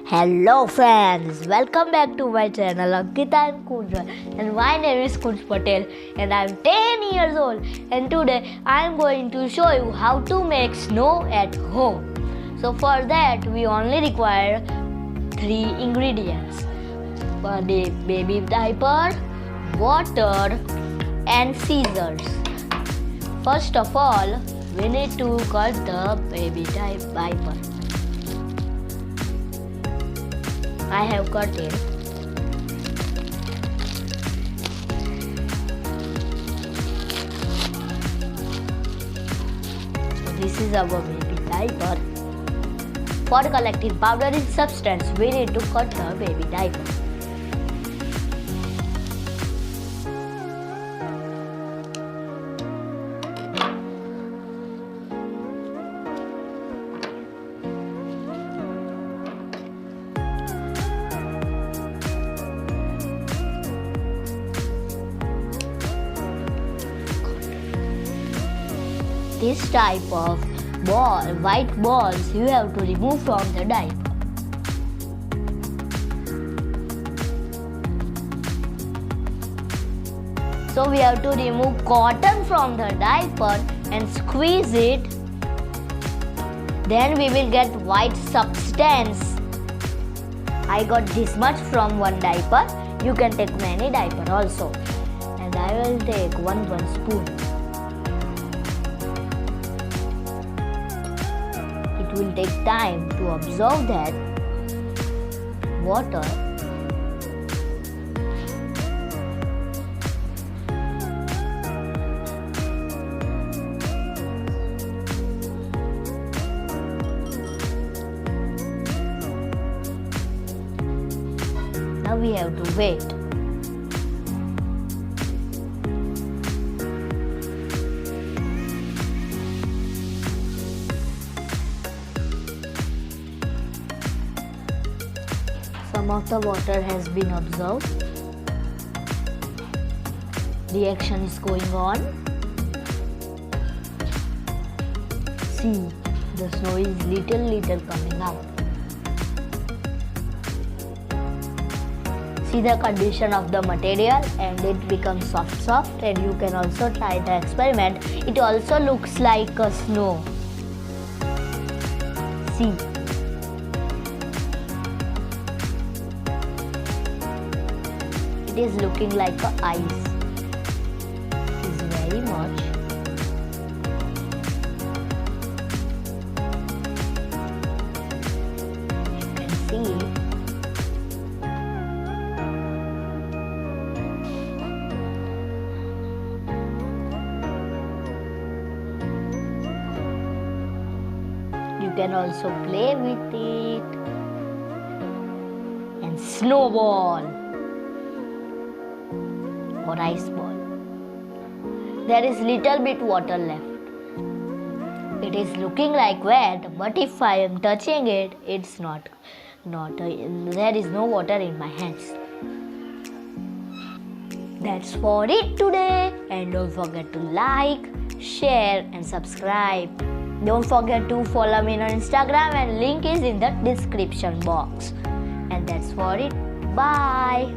Hello friends, welcome back to my channel Ankita and Kunja, and my name is Kunj Patel and I am 10 years old, and today I am going to show you how to make snow at home. So for that we only require 3 ingredients: baby diaper, water and scissors. First of all, we need to cut the baby diaper. I have cut it. So this is our baby diaper. For collecting powder in substance, we need to cut the baby diaper. This type of white balls you have to remove from the diaper. So we have to remove cotton from the diaper and squeeze it. Then we will get white substance. I got this much from one diaper. You can take many diaper also. And I will take one spoon. It will take time to absorb that water. Now we have to wait. Some of the water has been absorbed. Reaction is going on. See, the snow is little coming out. See the condition of the material, and it becomes soft, and you can also try the experiment. It also looks like a snow. See. It is looking like a ice. It is very much. You can see. You can also play with it and snowball or ice ball. There is little bit water left. It is looking like wet, but if I am touching it, it's not. There is no water in my hands. That's for it today, and don't forget to like, share and subscribe. Don't forget to follow me on Instagram, and link is in the description box. And that's for it. Bye.